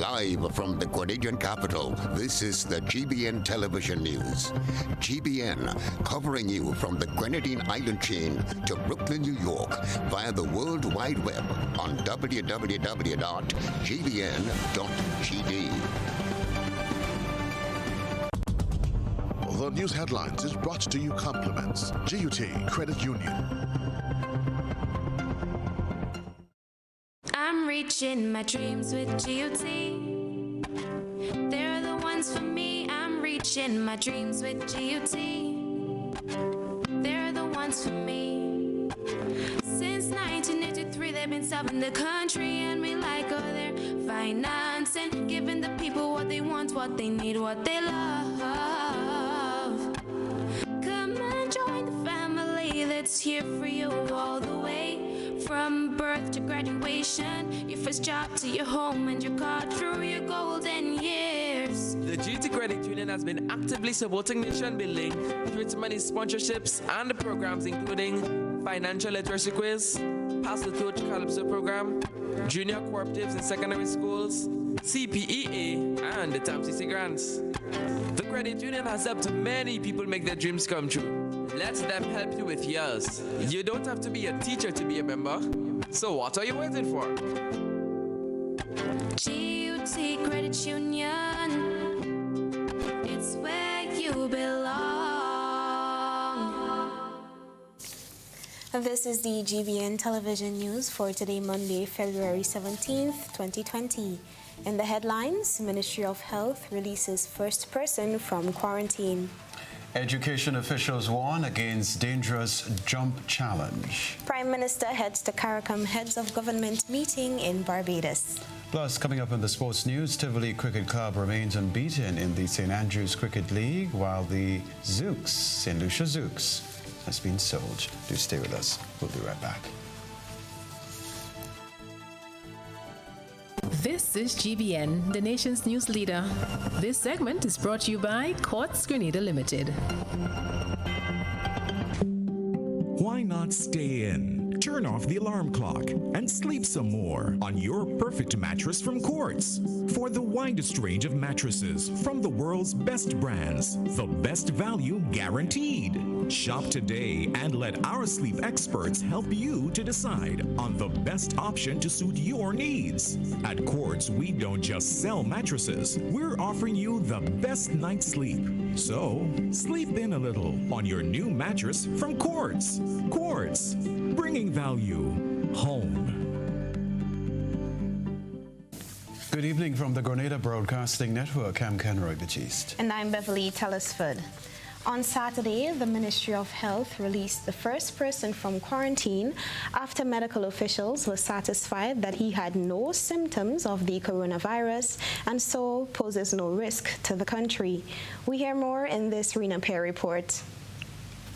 Live from the Grenadian capital, this is the GBN Television News. GBN, covering you from the Grenadine Island chain to Brooklyn, New York, via the World Wide Web on www.gbn.gd. The news headlines is brought to you compliments GUT Credit Union. I'm reaching my dreams with GUT. They're the ones for me. I'm reaching my dreams with GUT. They're the ones for me. Since 1983, they've been serving the country, and we like all their financing, giving the people what they want, what they need, what they love. Come and join the family that's here for you all the way. From birth to graduation, your first job to your home and your car through your golden years. The GT Credit Union has been actively supporting nation building through its many sponsorships and the programs including financial literacy quiz, Pass the Torch Calypso program, junior cooperatives in secondary schools, CPEA, and the TAMCC grants. The credit union has helped many people make their dreams come true. Let them help you with yours. You don't have to be a teacher to be a member. So what are you waiting for? GUT Credit Union, it's where you belong. This is the GBN Television News for today, Monday, February 17th, 2020. In the headlines, Ministry of Health releases first person from quarantine. Education officials warn against dangerous jump challenge. Prime Minister heads to CARICOM Heads of Government meeting in Barbados. Plus, coming up in the sports news, Tivoli Cricket Club remains unbeaten in the St. Andrews Cricket League, while the Zouks, St. Lucia Zouks, has been sold. Do stay with us. We'll be right back. This is GBN, the nation's news leader. This segment is brought to you by Quartz Grenada Limited. Why not stay in, turn off the alarm clock, and sleep some more on your perfect mattress from Quartz? For the widest range of mattresses from the world's best brands, the best value guaranteed. Shop today and let our sleep experts help you to decide on the best option to suit your needs. At Quartz, we don't just sell mattresses. We're offering you the best night's sleep. So, sleep in a little on your new mattress from Quartz. Quartz, bringing value home. Good evening from the Grenada Broadcasting Network. I'm Kenroy Batiste. And I'm Beverly Telesford. On Saturday, the Ministry of Health released the first person from quarantine after medical officials were satisfied that he had no symptoms of the coronavirus and so poses no risk to the country. We hear more in this Rena Pear report.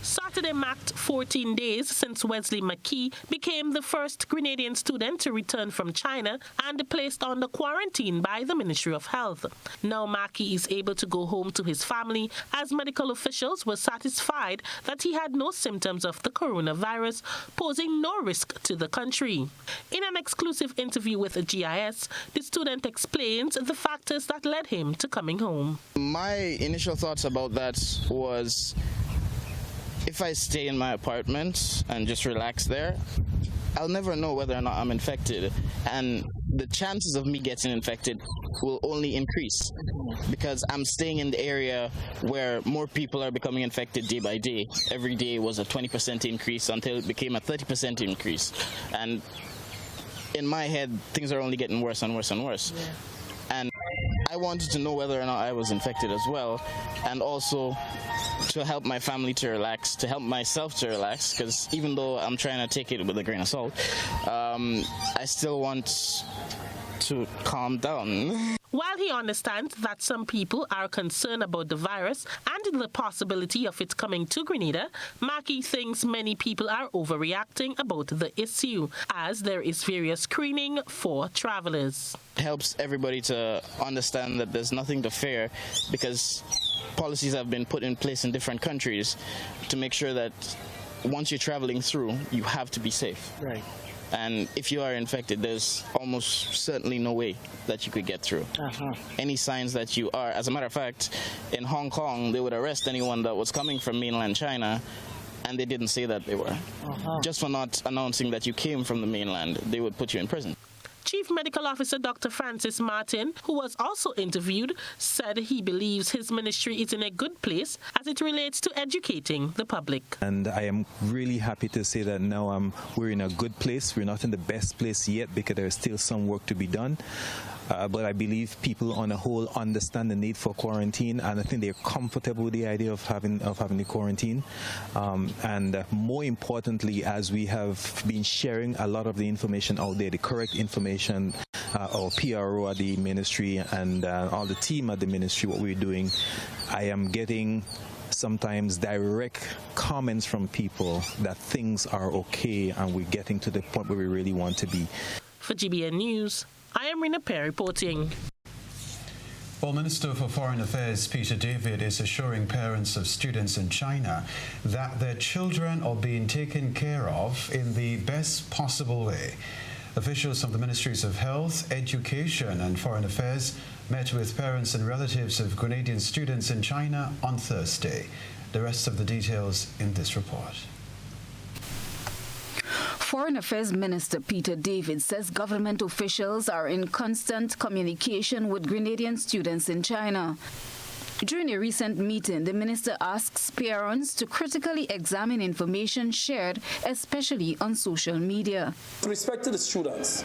Saturday marked 14 days since Wesley McKee became the first Grenadian student to return from China and placed under quarantine by the Ministry of Health. Now McKee is able to go home to his family as medical officials were satisfied that he had no symptoms of the coronavirus, posing no risk to the country. In an exclusive interview with GIS, the student explains the factors that led him to coming home. My initial thoughts about that was, if I stay in my apartment and just relax there, I'll never know whether or not I'm infected. And the chances of me getting infected will only increase because I'm staying in the area where more people are becoming infected day by day. Every day was a 20% increase until it became a 30% increase. And in my head, things are only getting worse and worse and worse. Yeah. And I wanted to know whether or not I was infected as well, and also to help my family to relax, to help myself to relax, because even though I'm trying to take it with a grain of salt, I still want to calm down. While he understands that some people are concerned about the virus and the possibility of it coming to Grenada, McKee thinks many people are overreacting about the issue, as there is various screening for travelers. It helps everybody to understand that there's nothing to fear, because policies have been put in place in different countries to make sure that once you're traveling through, you have to be safe. Right. And if you are infected, there's almost certainly no way that you could get through. Any signs that you are, as a matter of fact, in Hong Kong, they would arrest anyone that was coming from mainland China, and they didn't say that they were. Just for not announcing that you came from the mainland, they would put you in prison. Chief Medical Officer Dr. Francis Martin, who was also interviewed, said he believes his ministry is in a good place as it relates to educating the public. And I am really happy to say that now we're in a good place. We're not in the best place yet because there's still some work to be done. But I believe people on the whole understand the need for quarantine, and I think they're comfortable with the idea of having the quarantine. And more importantly, as we have been sharing a lot of the information out there, the correct information, our PRO at the ministry and all the team at the ministry, what we're doing, I am getting sometimes direct comments from people that things are okay and we're getting to the point where we really want to be. For GBN News, I am Rina Perry reporting. Well, Minister for Foreign Affairs Peter David is assuring parents of students in China that their children are being taken care of in the best possible way. Officials from the Ministries of Health, Education and Foreign Affairs met with parents and relatives of Grenadian students in China on Thursday. The rest of the details in this report. Foreign Affairs Minister Peter David says government officials are in constant communication with Grenadian students in China. During a recent meeting, the minister asks parents to critically examine information shared, especially on social media. With respect to the students,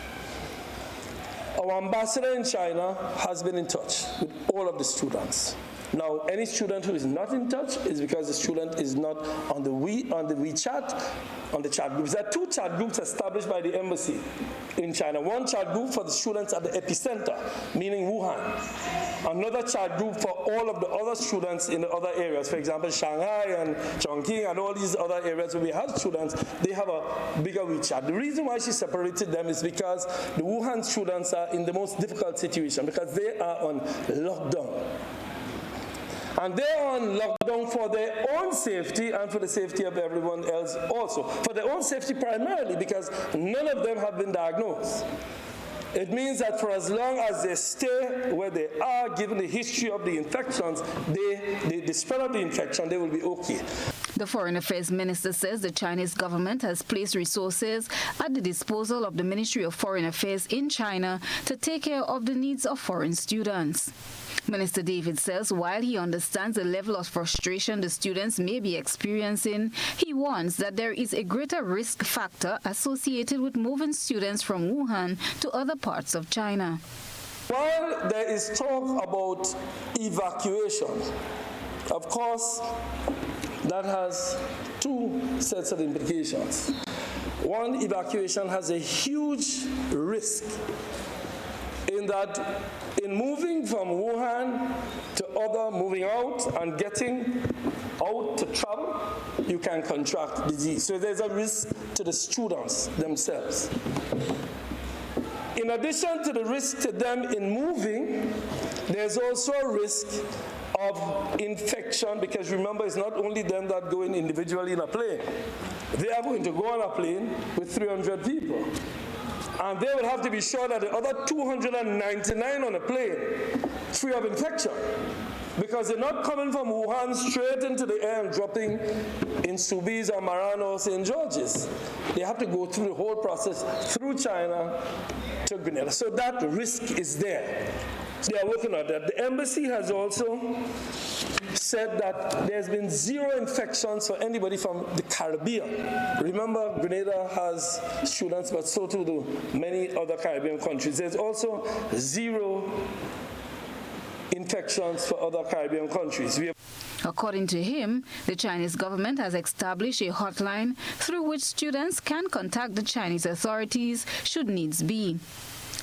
our ambassador in China has been in touch with all of the students. Now, any student who is not in touch is because the student is not on the WeChat, on the chat groups. There are two chat groups established by the embassy in China. One chat group for the students at the epicenter, meaning Wuhan. Another chat group for all of the other students in the other areas. For example, Shanghai and Chongqing and all these other areas where we have students, they have a bigger WeChat. The reason why she separated them is because the Wuhan students are in the most difficult situation because they are on lockdown. And they are on lockdown for their own safety and for the safety of everyone else also. For their own safety primarily because none of them have been diagnosed. It means that for as long as they stay where they are, given the history of the infections, the spread of the infection, they will be okay. The Foreign Affairs Minister says the Chinese government has placed resources at the disposal of the Ministry of Foreign Affairs in China to take care of the needs of foreign students. Minister David says while he understands the level of frustration the students may be experiencing, he warns that there is a greater risk factor associated with moving students from Wuhan to other parts of China. While there is talk about evacuation, of course, that has two sets of implications. One, evacuation has a huge risk in that in moving from Wuhan to moving out and getting out to travel, you can contract disease. So there's a risk to the students themselves. In addition to the risk to them in moving, there's also a risk of infection because remember, it's not only them that go in individually in a plane. They are going to go on a plane with 300 people. And they will have to be sure that the other 299 on the plane free of infection because they're not coming from Wuhan straight into the air and dropping in Soubise or Marano or St. George's. They have to go through the whole process through China to Grenada. So that risk is there. They are working on that. The embassy has also said that there's been 0 infections for anybody from the Caribbean. Remember, Grenada has students, but so too do many other Caribbean countries. There's also 0 infections for other Caribbean countries. According to him, the Chinese government has established a hotline through which students can contact the Chinese authorities should needs be.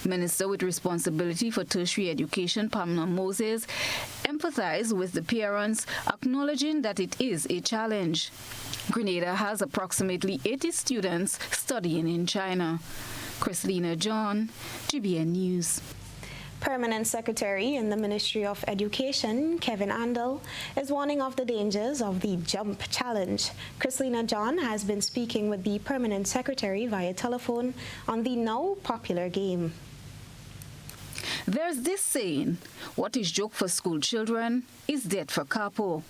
Minister with responsibility for tertiary education, Pamela Moses, empathized with the parents, acknowledging that it is a challenge. Grenada has approximately 80 students studying in China. Chrislina John, GBN News. Permanent Secretary in the Ministry of Education, Kevin Andel, is warning of the dangers of the jump challenge. Chrislina John has been speaking with the Permanent Secretary via telephone on the now popular game. There's this saying, what is joke for school children is dead for capo.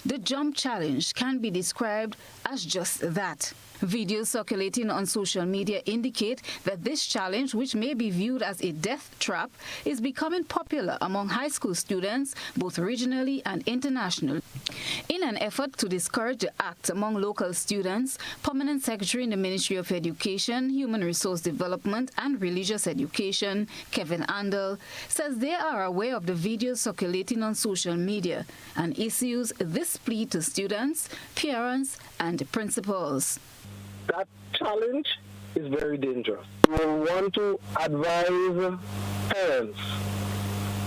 The jump challenge can be described as just that. Videos circulating on social media indicate that this challenge, which may be viewed as a death trap, is becoming popular among high school students, both regionally and internationally. In an effort to discourage the act among local students, Permanent Secretary in the Ministry of Education, Human Resource Development and Religious Education, Kevin Andel, says they are aware of the videos circulating on social media and issues this plea to students, parents and principals. That challenge is very dangerous. We want to advise parents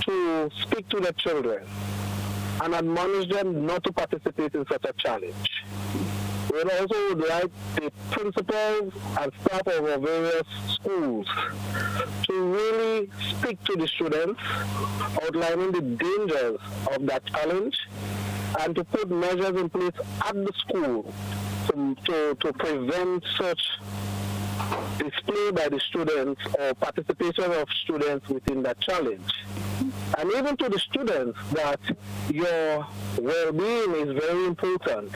to speak to their children and admonish them not to participate in such a challenge. We also would like the principals and staff of our various schools to really speak to the students, outlining the dangers of that challenge, and to put measures in place at the school to prevent such display by the students or participation of students within that challenge. And even to the students that your well-being is very important.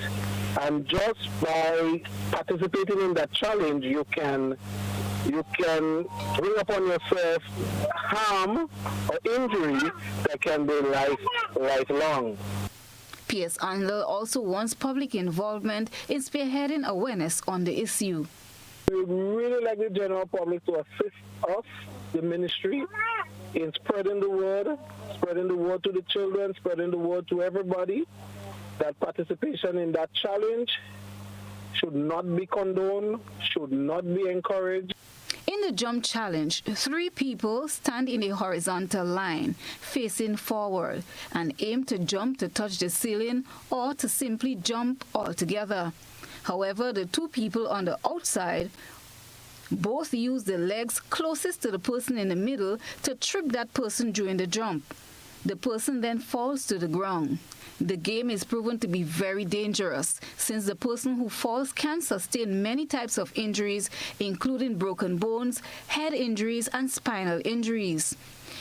And just by participating in that challenge, you can bring upon yourself harm or injury that can be lifelong. PS Andel also wants public involvement in spearheading awareness on the issue. We would really like the general public to assist us, the ministry, in spreading the word to the children, spreading the word to everybody, that participation in that challenge should not be condoned, should not be encouraged. In the jump challenge, 3 people stand in a horizontal line, facing forward, and aim to jump to touch the ceiling or to simply jump altogether. However, the 2 people on the outside both use the legs closest to the person in the middle to trip that person during the jump. The person then falls to the ground. The game is proven to be very dangerous, since the person who falls can sustain many types of injuries, including broken bones, head injuries, and spinal injuries.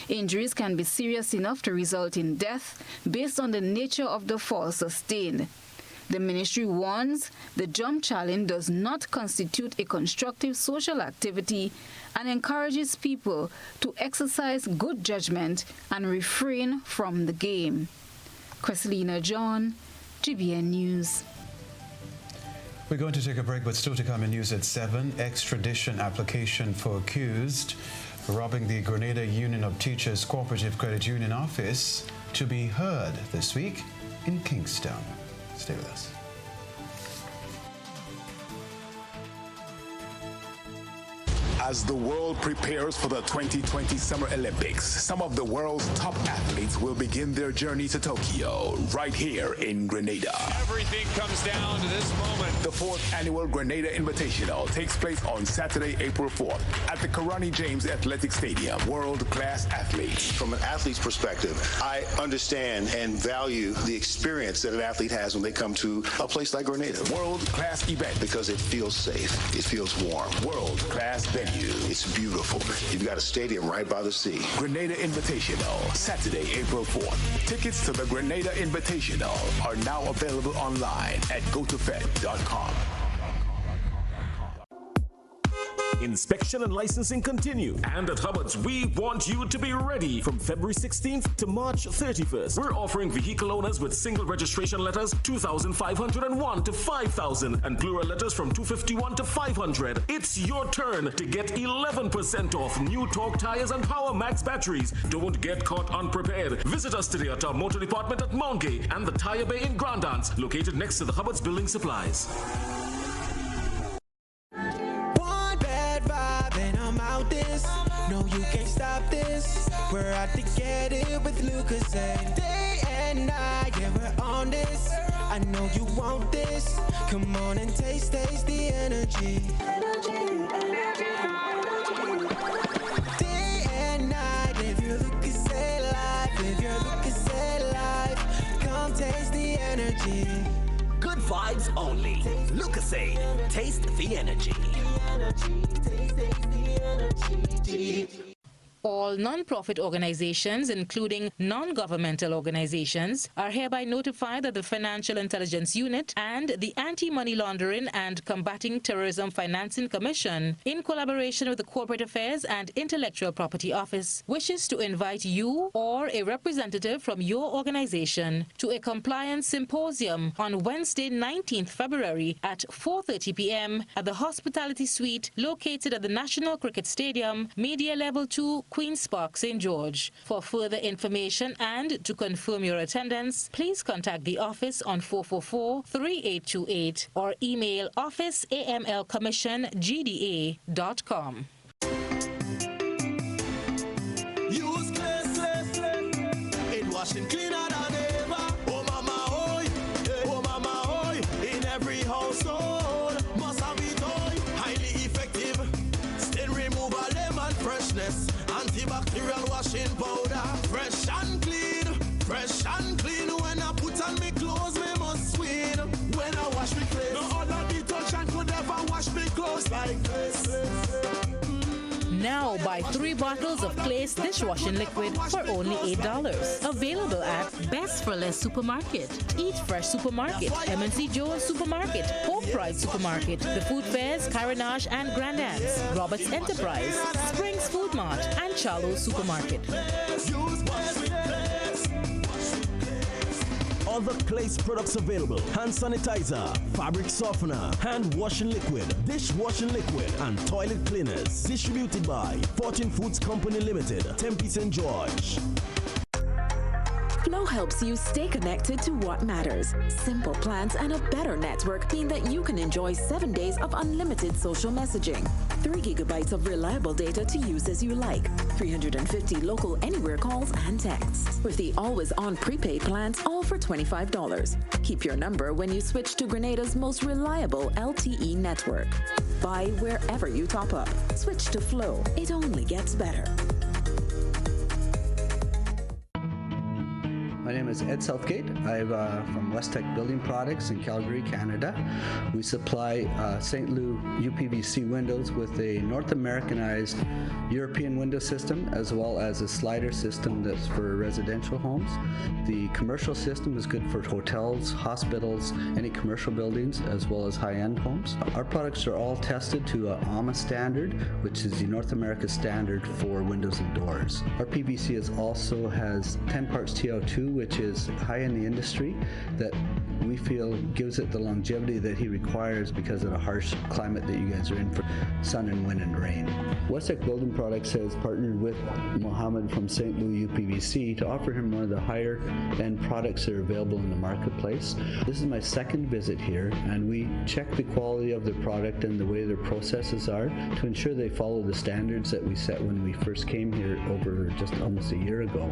Injuries can be serious enough to result in death based on the nature of the fall sustained. The ministry warns the jump challenge does not constitute a constructive social activity and encourages people to exercise good judgment and refrain from the game. Chrislina John, GBN News. We're going to take a break, but still to come in news at 7. Extradition application for accused robbing the Grenada Union of Teachers Cooperative Credit Union office to be heard this week in Kingston. Stay with us. As the world prepares for the 2020 Summer Olympics, some of the world's top athletes will begin their journey to Tokyo, right here in Grenada. Everything comes down to this moment. The 4th annual Grenada Invitational takes place on Saturday, April 4th at the Karani James Athletic Stadium. World-class athletes. From an athlete's perspective, I understand and value the experience that an athlete has when they come to a place like Grenada. World-class event. Because it feels safe. It feels warm. World-class venue. It's beautiful. You've got a stadium right by the sea. Grenada Invitational, Saturday, April 4th. Tickets to the Grenada Invitational are now available online at gotofed.com. Inspection and licensing continue. And at Hubbard's, we want you to be ready. From February 16th to March 31st, we're offering vehicle owners with single registration letters 2,501 to 5,000 and plural letters from 251 to 500. It's your turn to get 11% off new Torque tires and Power Max batteries. Don't get caught unprepared. Visit us today at our motor department at Mount Gay and the Tire Bay in Grandance, located next to the Hubbard's Building Supplies. No, you can't stop this. We're out to get it with Lucas and day and night. Yeah, we're on this. I know you want this. Come on and taste the energy. Day and night, if you're looking energy. Good vibes only. Lucasade. Taste the energy. All non-profit organizations, including non-governmental organizations, are hereby notified that the Financial Intelligence Unit and the Anti-Money Laundering and Combating Terrorism Financing Commission, in collaboration with the Corporate Affairs and Intellectual Property Office, wishes to invite you or a representative from your organization to a compliance symposium on Wednesday, 19th February at 4:30 p.m. at the Hospitality Suite located at the National Cricket Stadium, Media Level 2, Queen's Park, St. George. For further information and to confirm your attendance, please contact the office on 444-3828 or email officeamlcommissiongda.com. Use classless. It washing cleaner than ever. Oh mama, oi. Oh mama, oi. In every household must have it, oi. Highly effective. Stain removal, lemon freshness. Antibacterial washing powder, fresh and clean, fresh and clean. When I put on me clothes, me must win. When I wash me clothes, no other detergent could ever wash me clothes like this. Now buy 3 bottles of Place dishwashing liquid for only $8. Available at Best for Less Supermarket, Eat Fresh Supermarket, M&C Joe's Supermarket, Hope Pride Supermarket, The Food Fairs, Carenage and Grandad's, Roberts Enterprise, Springs Food Mart, and Charlo's Supermarket. Other Place products available: hand sanitizer, fabric softener, hand washing liquid, dishwashing liquid, and toilet cleaners. Distributed by Fortune Foods Company Limited, Tempe, St. George. Flow helps you stay connected to what matters. Simple plans and a better network mean that you can enjoy 7 days of unlimited social messaging, 3 gigabytes of reliable data to use as you like, 350 local anywhere calls and texts. With the always-on prepaid plans, all for $25. Keep your number when you switch to Grenada's most reliable LTE network. Buy wherever you top up. Switch to Flow. It only gets better. My name is Ed Southgate. I'm from Westech Building Products in Calgary, Canada. We supply St. Louis UPVC windows with a North Americanized European window system, as well as a slider system that's for residential homes. The commercial system is good for hotels, hospitals, any commercial buildings, as well as high-end homes. Our products are all tested to a AMA standard, which is the North America standard for windows and doors. Our PVC also has 10 parts TiO2, which is high in the industry, that we feel gives it the longevity that he requires because of the harsh climate that you guys are in for sun and wind and rain. Westech Building Products has partnered with Mohammed from St. Louis UPVC to offer him one of the higher end products that are available in the marketplace. This is my second visit here, and we check the quality of the product and the way their processes are to ensure they follow the standards that we set when we first came here over just almost a year ago.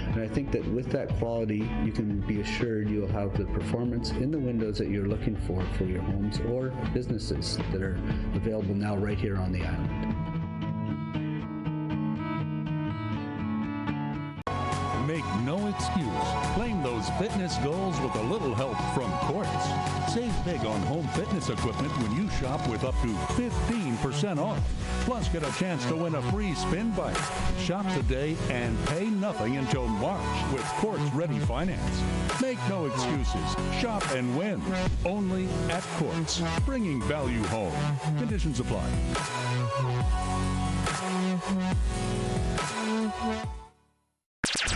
And I think that with that quality, you can be assured you'll have the performance in the windows that you're looking for your homes or businesses that are available now right here on the island. Make no excuse. Claim those fitness goals with a little help from Quartz. Save big on home fitness equipment when you shop with up to 15% off. Plus, get a chance to win a free spin bike. Shop today and pay nothing until March with Quartz Ready Finance. Make no excuses. Shop and win. Only at Quartz. Bringing value home. Conditions apply.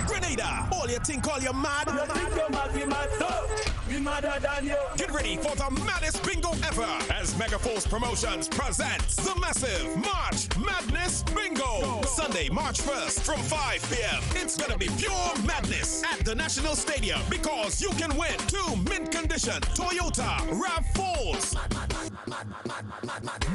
Grenada, all you think all you mad? You think you're mad, we mad, so we madder than you. Get ready for the maddest bingo ever as Megaforce Promotions presents the massive March Madness Bingo. Sunday, March 1st from 5 p.m. It's gonna be pure madness at the National Stadium because you can win 2 mint condition Toyota RAV4s.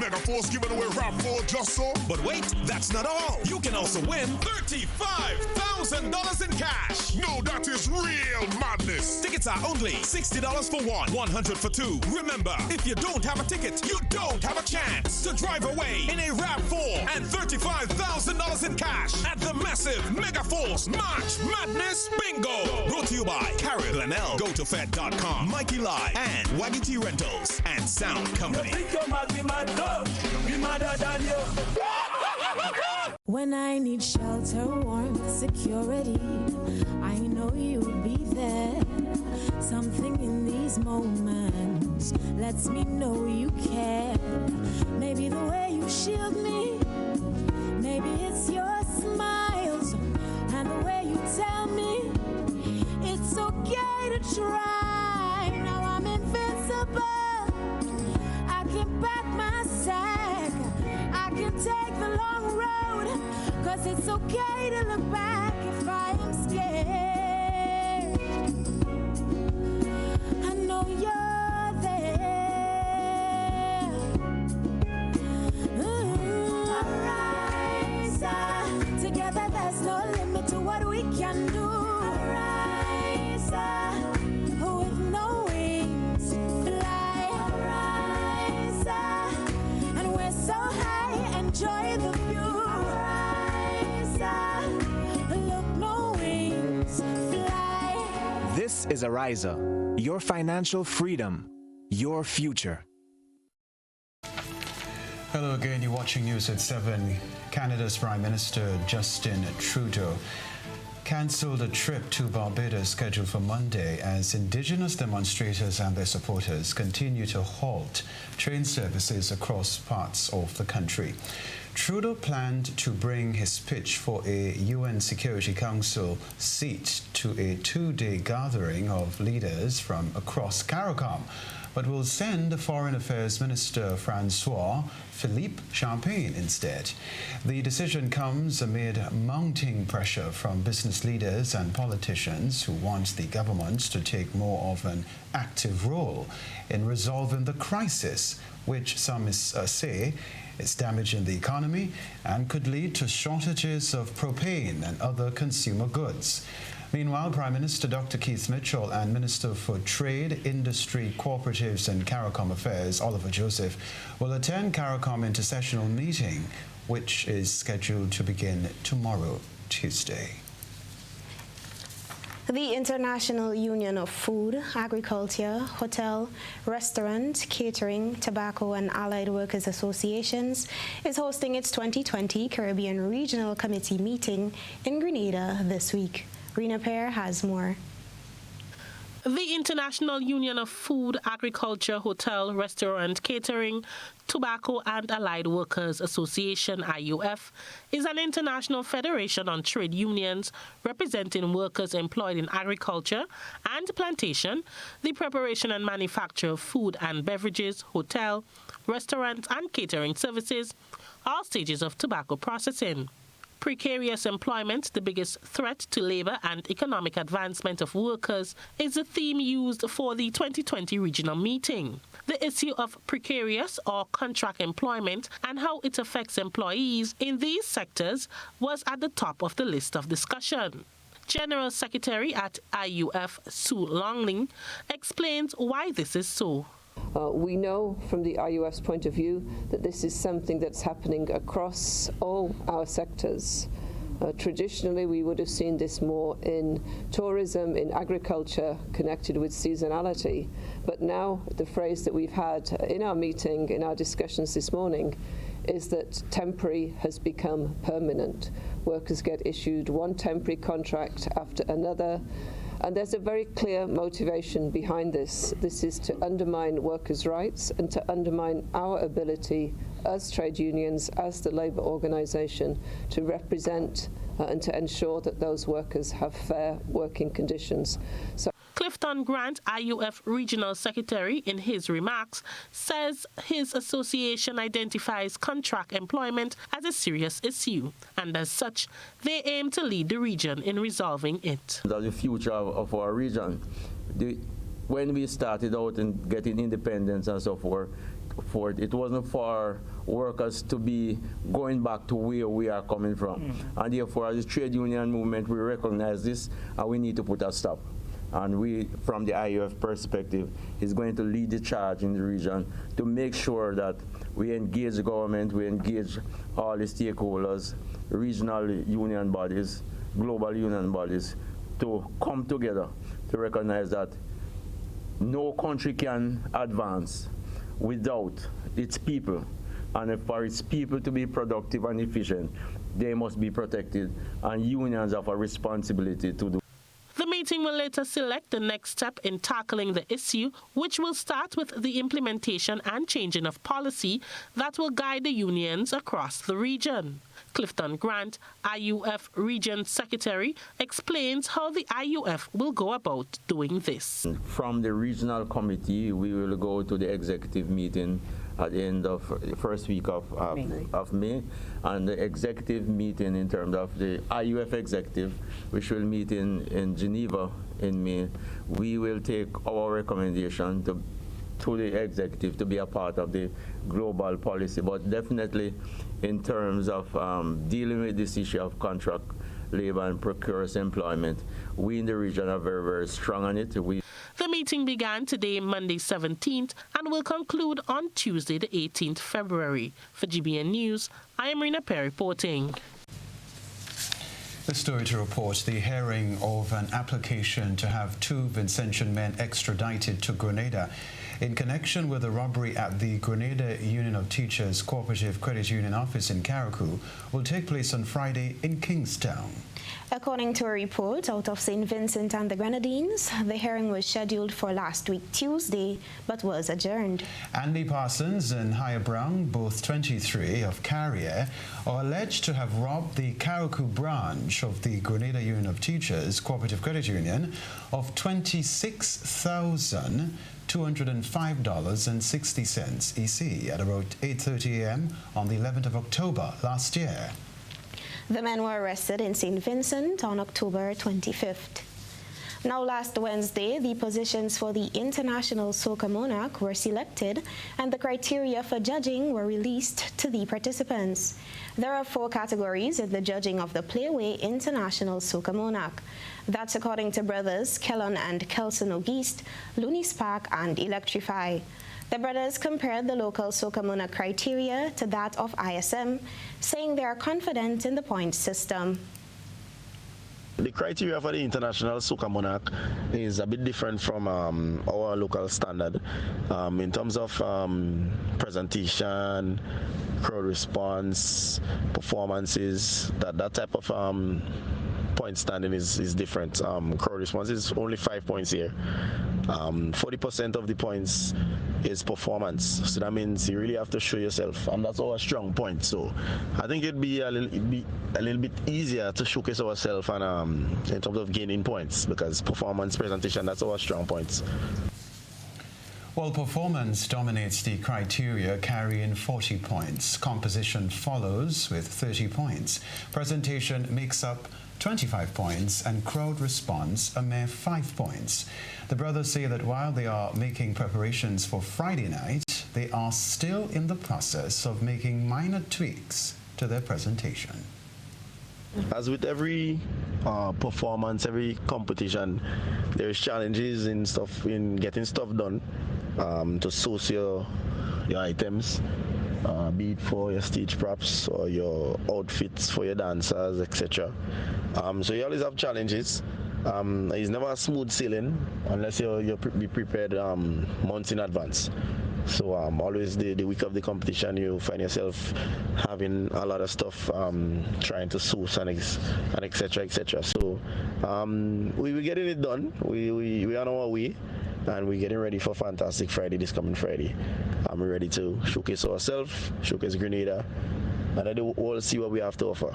Megaforce giving away RAV4 just so? But wait, that's not all. You can also win $35,000 in cash. No, that is real madness. Tickets are only $60 for one, $100 for two. Remember, if you don't have a ticket, you don't have a chance to drive away in a RAV4 and $35,000 in cash at the massive Mega Force March Madness Bingo. Brought to you by Carol Glenell, GoToFed.com, Mikey Live, and Waggy T Rentals and Sound Company. When I need shelter, warmth, security, I know you'll be there. Something in these moments lets me know you care. Maybe the way you shield me, maybe it's your smiles and the way you tell me it's okay to try. Now I'm invincible. I can pack my sack. I can take the long road, 'cause it's okay to look back if I am scared. I know you're there. Arise, together there's no limit to what we can do. Arise, with no wings, fly. Arise, and we're so high, enjoy the view. Arise, look, no wings, fly. This is Ariza, your financial freedom, your future. Hello again, you're watching News at 7. Canada's Prime Minister Justin Trudeau cancelled a trip to Barbados scheduled for Monday as Indigenous demonstrators and their supporters continue to halt train services across parts of the country. Trudeau planned to bring his speech for a UN Security Council seat to a 2-day gathering of leaders from across CARICOM, but will send Foreign Affairs Minister Francois Philippe Champagne instead. The decision comes amid mounting pressure from business leaders and politicians who want the government to take more of an active role in resolving the crisis, which some say is damaging the economy and could lead to shortages of propane and other consumer goods. Meanwhile, Prime Minister Dr. Keith Mitchell and Minister for Trade, Industry, Cooperatives and CARICOM Affairs, Oliver Joseph, will attend CARICOM Intersessional Meeting, which is scheduled to begin tomorrow, Tuesday. The International Union of Food, Agriculture, Hotel, Restaurant, Catering, Tobacco and Allied Workers Associations is hosting its 2020 Caribbean Regional Committee meeting in Grenada this week. Rena Pear has more. The International Union of Food, Agriculture, Hotel, Restaurant, Catering, Tobacco and Allied Workers Association, IUF, is an international federation on trade unions representing workers employed in agriculture and plantation, the preparation and manufacture of food and beverages, hotel, restaurant and catering services, all stages of tobacco processing. Precarious employment, the biggest threat to labor and economic advancement of workers, is the theme used for the 2020 regional meeting. The issue of precarious or contract employment and how it affects employees in these sectors was at the top of the list of discussion. General Secretary at IUF, Sue Longling, explains why this is so. We know from the IUF's point of view that this is something that's happening across all our sectors. Traditionally, we would have seen this more in tourism, in agriculture, connected with seasonality. But now the phrase that we've had in our meeting, in our discussions this morning, is that temporary has become permanent. Workers get issued one temporary contract after another. And there's a very clear motivation behind this. This is to undermine workers' rights and to undermine our ability as trade unions, as the labour organisation, to represent and to ensure that those workers have fair working conditions. So Clifton Grant, IUF Regional Secretary, in his remarks, says his association identifies contract employment as a serious issue, and as such, they aim to lead the region in resolving it. That's the future of our region. When we started out in getting independence and so forth, it wasn't for workers to be going back to where we are coming from. And therefore, as a trade union movement, we recognize this and we need to put a stop. And we, from the IUF perspective, is going to lead the charge in the region to make sure that We engage the government, we engage all the stakeholders, regional union bodies, global union bodies, to come together to recognize that no country can advance without its people. And for its people to be productive and efficient, they must be protected, and unions have a responsibility to do. The meeting will later select the next step in tackling the issue, which will start with the implementation and changing of policy that will guide the unions across the region. Clifton Grant, IUF Region Secretary, explains how the IUF will go about doing this. From the regional committee, we will go to the executive meeting at the end of the first week of May, and the executive meeting in terms of the IUF executive, which will meet in Geneva in May. We will take our recommendation to the executive to be a part of the global policy, but definitely in terms of dealing with this issue of contract labor and precarious employment, we in the region are very, very strong on it. The meeting began today, Monday 17th, and will conclude on Tuesday, the 18th February. For GBN News, I am Rena Perry reporting. The story to report: the hearing of an application to have 2 Vincentian men extradited to Grenada in connection with a robbery at the Grenada Union of Teachers Cooperative Credit Union office in Carriacou will take place on Friday in Kingstown. According to a report out of St. Vincent and the Grenadines, the hearing was scheduled for last week Tuesday, but was adjourned. Andy Parsons and Haya Brown, both 23 of Carrier, are alleged to have robbed the Carriacou branch of the Grenada Union of Teachers Cooperative Credit Union of $26,205.60 EC at about 8:30 a.m. on the 11th of October last year. The men were arrested in St. Vincent on October 25th. Now, last Wednesday, the positions for the International Soca Monarch were selected, and the criteria for judging were released to the participants. There are 4 categories in the judging of the Playway International Soca Monarch. That's according to brothers Kellon and Kelson Auguste, Looney Spark, and Electrify. The brothers compared the local Soca Monarch criteria to that of ISM, saying they are confident in the point system. The criteria for the International Soca Monarch is a bit different from our local standard in terms of presentation, crowd response, performances. That type of point standing is different. Crowd response is only 5 points here. 40% of the points is performance, so that means you really have to show yourself, and that's our strong point. So I think it'd be a little bit easier to showcase ourselves and in terms of gaining points, because performance, presentation, that's our strong points. While performance dominates the criteria, carrying 40 points. Composition follows with 30 points. Presentation makes up 25 points, and crowd response a mere 5 points. The brothers say that while they are making preparations for Friday night, they are still in the process of making minor tweaks to their presentation. As with every performance, every competition, there's challenges in getting stuff done to source your items, be it for your stage props or your outfits for your dancers, etc. So you always have challenges. It's never a smooth sailing unless you're be prepared months in advance. So always the week of the competition, you find yourself having a lot of stuff trying to source and etc. etc. So we're getting it done. We are on our way, and we're getting ready for Fantastic Friday this coming Friday. We're ready to showcase ourselves, showcase Grenada, and then we'll see what we have to offer.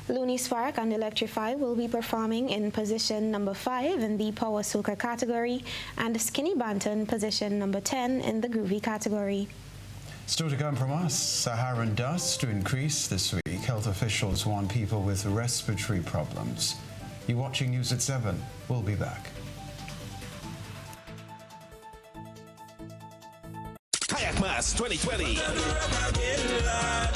Looney Spark and Electrify will be performing in position number 5 in the Power Soca category, and Skinny Banton position number 10 in the Groovy category. Still to come from us, Saharan dust to increase this week. Health officials warn people with respiratory problems. You're watching News at 7. We'll be back. Kayak Mass 2020.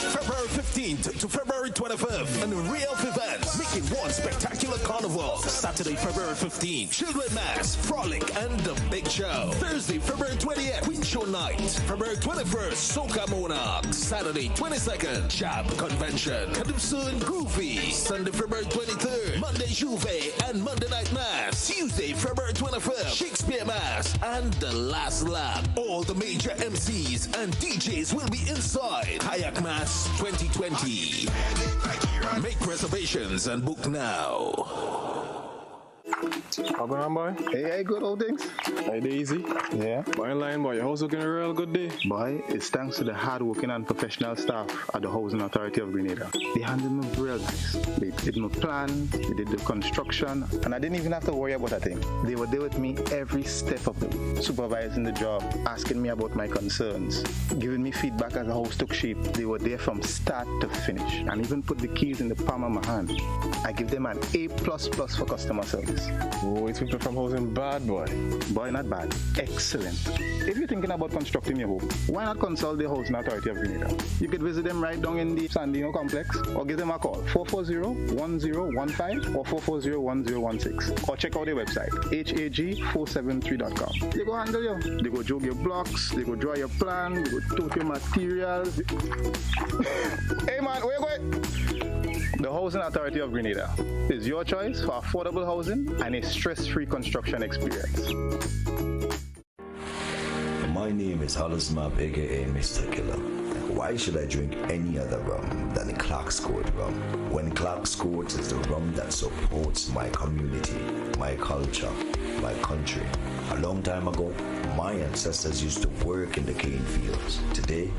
February 15th to February 25th. An real event making one spectacular carnival. Saturday, February 15th, Children Mass, Frolic, and The Big Show. Thursday, February 20th, Queen Show Night. February 21st, Soca Monarch. Saturday, 22nd, Jab Convention. Calypso and Groovy. Sunday, February 23rd, Monday, Juve and Monday Night Mass. Tuesday, February 25th, Shakespeare Mass and The Last Lap. All the major MCs and DJs will be inside Kayak Mass 2020. Make reservations and book now. How going on, boy? Hey, good old things. Hey, Daisy. Yeah. Boy, in line, boy. Your house looking a real good day. Boy, it's thanks to the hard-working and professional staff at the Housing Authority of Grenada. They handled me real nice. They did my plan, they did the construction, and I didn't even have to worry about a thing. They were there with me every step of the way, supervising the job, asking me about my concerns, giving me feedback as the house took shape. They were there from start to finish, and even put the keys in the palm of my hand. I give them an A++ for customer service. Oh, it's people from housing bad, boy. Boy, not bad. Excellent. If you're thinking about constructing your home, why not consult the Housing Authority of Grenada? You could visit them right down in the Sandino complex or give them a call, 440-1015 or 440-1016. Or check out their website, hag473.com. They go handle you. They go jog your blocks, they go draw your plan, they go tote your materials. Hey man, where you going? The Housing Authority of Grenada is your choice for affordable housing and a stress-free construction experience. My name is Hollis Map, aka Mr. Killer. Why should I drink any other rum than Clark's Court rum? When Clark's Court is the rum that supports my community, my culture, my country. A long time ago, my ancestors used to work in the cane fields. Today,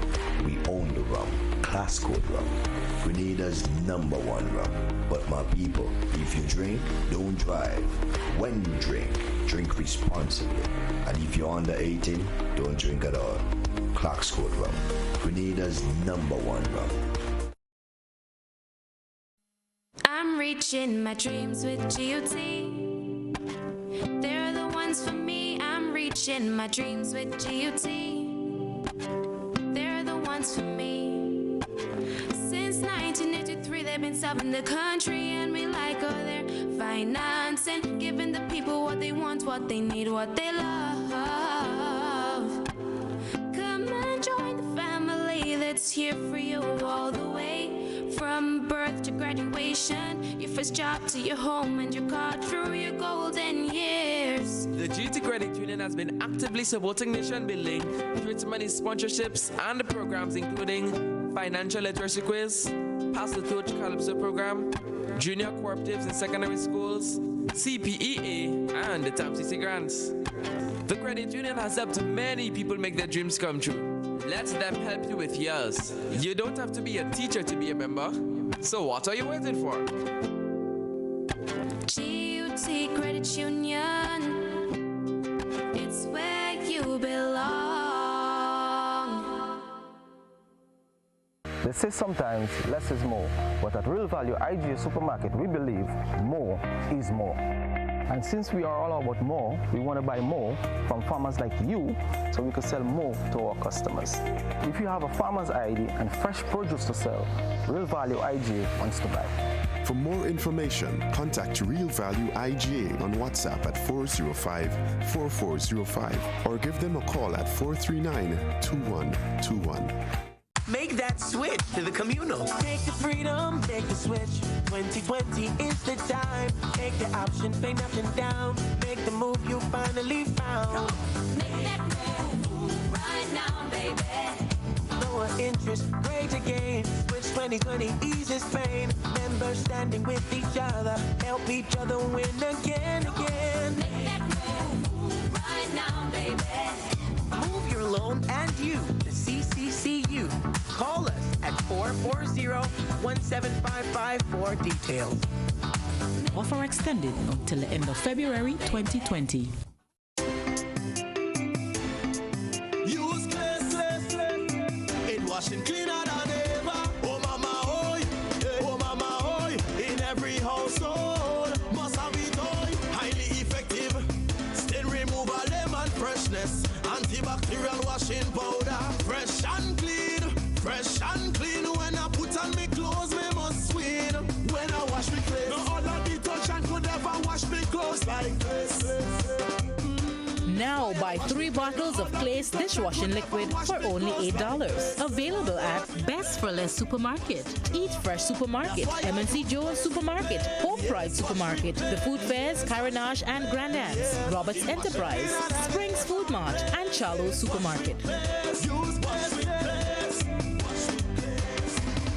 we own the rum. Clark's Court rum. Grenada's #1 rum. But my people, if you drink, don't drive. When you drink, drink responsibly. And if you're under 18, don't drink at all. Clark's Court rum. Grenada's #1 rum. I'm reaching my dreams with GUT. They're the ones for me. I'm reaching my dreams with GUT. They're the ones for me. Since 1983, they've been serving the country, and we like all their financing, giving the people what they want, what they need, what they love. Come and join the family that's here for you all the way. From birth to graduation, your first job to your home, and your car through your golden years. The GT Credit Union has been actively supporting nation building through its many sponsorships and the programs including Financial Literacy Quiz, Pass the Torch Calypso Program, Junior Cooperatives in Secondary Schools, CPEA, and the TAMCC Grants. The credit union has helped many people make their dreams come true. Let them help you with yours. You don't have to be a teacher to be a member. So what are you waiting for? GUT Credit Union, it's where you belong. They say sometimes less is more, but at Real Value IGA Supermarket, we believe more is more. And since we are all about more, we want to buy more from farmers like you so we can sell more to our customers. If you have a farmer's ID and fresh produce to sell, Real Value IGA wants to buy. For more information, contact Real Value IGA on WhatsApp at 405-4405 or give them a call at 439-2121. Make that switch to the communal. Take the freedom, make the switch. 2020 is the time. Take the option, pay nothing down. Make the move you finally found. Make that move right now, baby. Lower interest, greater gain. Switch 2020 eases pain. Members standing with each other. Help each other win again. Make that move right now, baby. Move your loan and you to CCCU. Call us at 440-1755 for details. Offer extended until the end of February 2020. Use class in washing cleaner than ever. Oh mama oi, oh mama oi. In every household must have it oi. Highly effective stain removal, lemon freshness, antibacterial washing powder. Fresh and clean, fresh and clean. When I put on me clothes, me must win. When I wash me clothes, no other detergent could ever wash me Now buy 3 bottles of Place dishwashing liquid for only $8. Available at Best for Less Supermarket, Eat Fresh Supermarket, M&C Jones Supermarket, Home Pride Supermarket, The Food Fairs, Carenage and Grandans, Roberts Enterprise, Springs Food Mart, and Charlo Supermarket.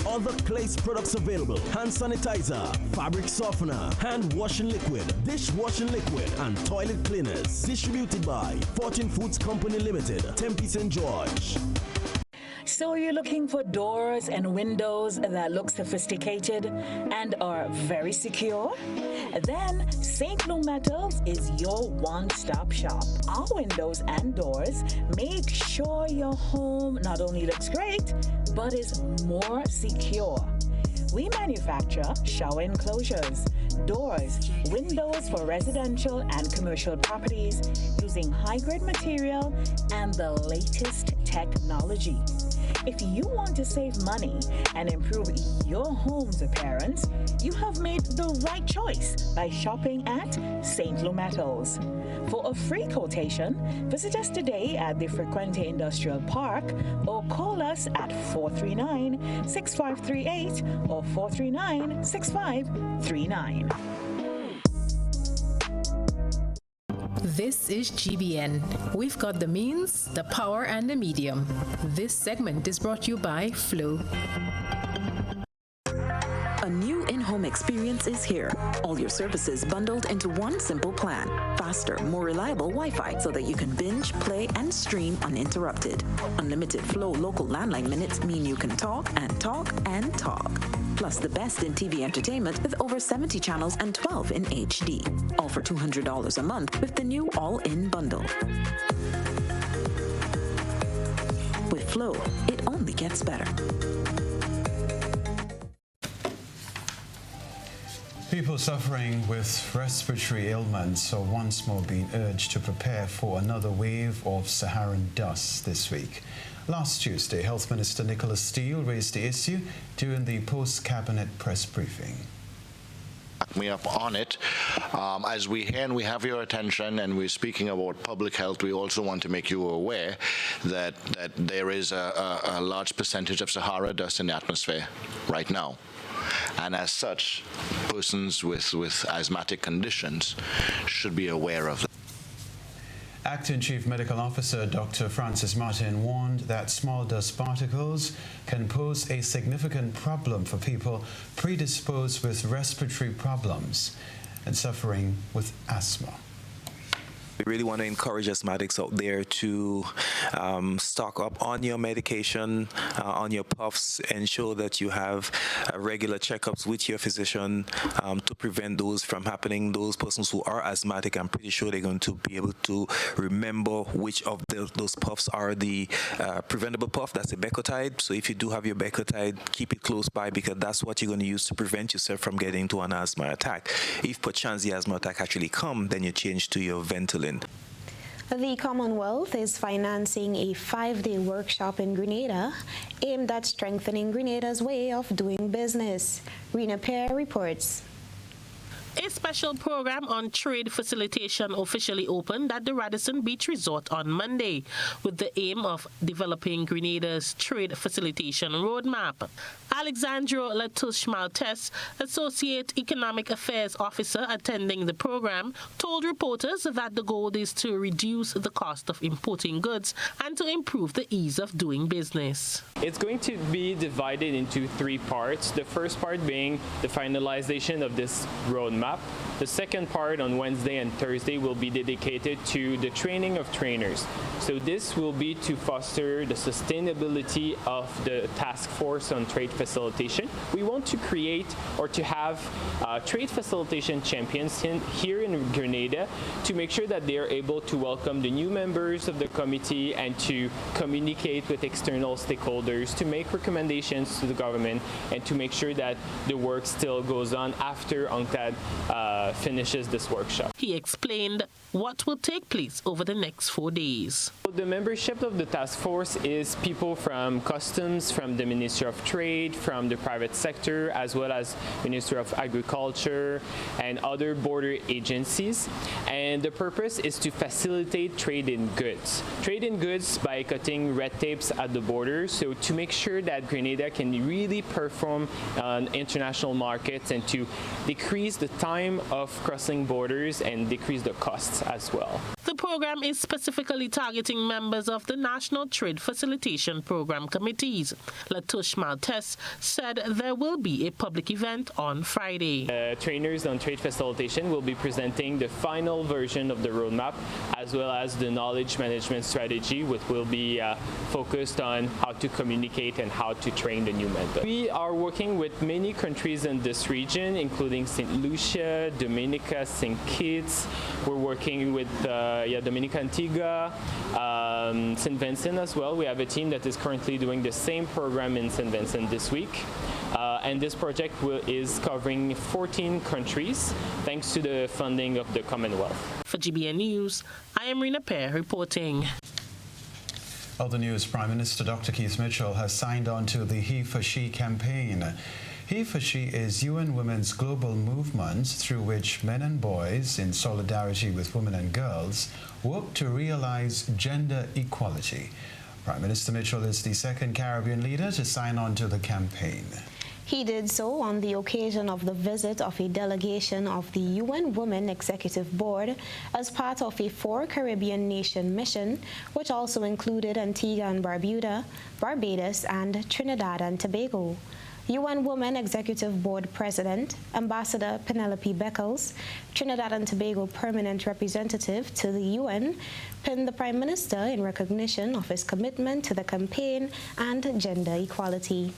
Other Place products available: hand sanitizer, fabric softener, hand washing liquid, dishwashing liquid, and toilet cleaners. Distributed by Fortune Foods Company Limited, Tempe St. George. So you're looking for doors and windows that look sophisticated and are very secure? Then St. Lou Metals is your one-stop shop. Our windows and doors make sure your home not only looks great, but is more secure. We manufacture shower enclosures, doors, windows for residential and commercial properties using high-grade material and the latest technology. If you want to save money and improve your home's appearance, you have made the right choice by shopping at St. Lou Metals. For a free quotation, visit us today at the Frequente Industrial Park or call us at 439-6538 or 439-6539. This is GBN. We've got the means, the power, and the medium. This segment is brought to you by Flow. A new in-home experience is here. All your services bundled into one simple plan. Faster, more reliable Wi-Fi so that you can binge, play, and stream uninterrupted. Unlimited Flow local landline minutes mean you can talk and talk and talk. Plus the best in TV entertainment with over 70 channels and 12 in HD. All for $200 a month with the new all-in bundle. With Flow, it only gets better. People suffering with respiratory ailments are once more being urged to prepare for another wave of Saharan dust this week. Last Tuesday, Health Minister Nicholas Steele raised the issue during the post-cabinet press briefing. Me up on it. As we hear and we have your attention and we're speaking about public health, we also want to make you aware that there is a large percentage of Sahara dust in the atmosphere right now. And as such, persons with asthmatic conditions should be aware of that. Acting Chief Medical Officer Dr. Francis Martin warned that small dust particles can pose a significant problem for people predisposed with respiratory problems and suffering with asthma. We really want to encourage asthmatics out there to stock up on your medication, on your puffs, ensure that you have regular checkups with your physician to prevent those from happening. Those persons who are asthmatic, I'm pretty sure they're going to be able to remember which of those puffs are the preventable puff. That's the Becotide. So if you do have your Becotide, keep it close by because that's what you're going to use to prevent yourself from getting into an asthma attack. If perchance the asthma attack actually comes, then you change to your Ventolin. The Commonwealth is financing a 5-day workshop in Grenada aimed at strengthening Grenada's way of doing business. Rena Pear reports. A special program on trade facilitation officially opened at the Radisson Beach Resort on Monday, with the aim of developing Grenada's trade facilitation roadmap. Alexandro Latouche Maltese, Associate Economic Affairs Officer attending the program, told reporters that the goal is to reduce the cost of importing goods and to improve the ease of doing business. It's going to be divided into 3 parts. The first part being the finalization of this roadmap. The second part on Wednesday and Thursday will be dedicated to the training of trainers. So this will be to foster the sustainability of the task force on trade facilitation. We want to create or to have trade facilitation champions here in Grenada to make sure that they are able to welcome the new members of the committee and to communicate with external stakeholders, to make recommendations to the government and to make sure that the work still goes on after UNCTAD finishes this workshop. He explained what will take place over the next 4 days. The membership of the task force is people from customs, from the Ministry of Trade, from the private sector, as well as Ministry of Agriculture and other border agencies. And the purpose is to facilitate trade in goods. Trade in goods by cutting red tapes at the border, so to make sure that Grenada can really perform on international markets and to decrease the time of crossing borders and decrease the costs as well. The program is specifically targeting members of the National Trade Facilitation Program committees. Latouche Maltese said there will be a public event on Friday. Trainers on trade facilitation will be presenting the final version of the roadmap as well as the knowledge management strategy, which will be focused on how to communicate and how to train the new method. We are working with many countries in this region, including St. Lucia, Dominica, St. Kitts. We're working with Dominica Antigua, St. Vincent as well. We have a team that is currently doing the same program in St. Vincent this week. And this project is covering 14 countries thanks to the funding of the Commonwealth. For GBN News, I am Rena Pear reporting. Other news, Prime Minister Dr. Keith Mitchell has signed on to the He for She campaign. He for She is UN Women's global movement through which men and boys, in solidarity with women and girls, work to realize gender equality. Prime Minister Mitchell is the second Caribbean leader to sign on to the campaign. He did so on the occasion of the visit of a delegation of the UN Women Executive Board as part of a 4 Caribbean nation mission, which also included Antigua and Barbuda, Barbados, and Trinidad and Tobago. UN Women Executive Board President, Ambassador Penelope Beckles, Trinidad and Tobago Permanent Representative to the UN, pinned the Prime Minister in recognition of his commitment to the campaign and gender equality.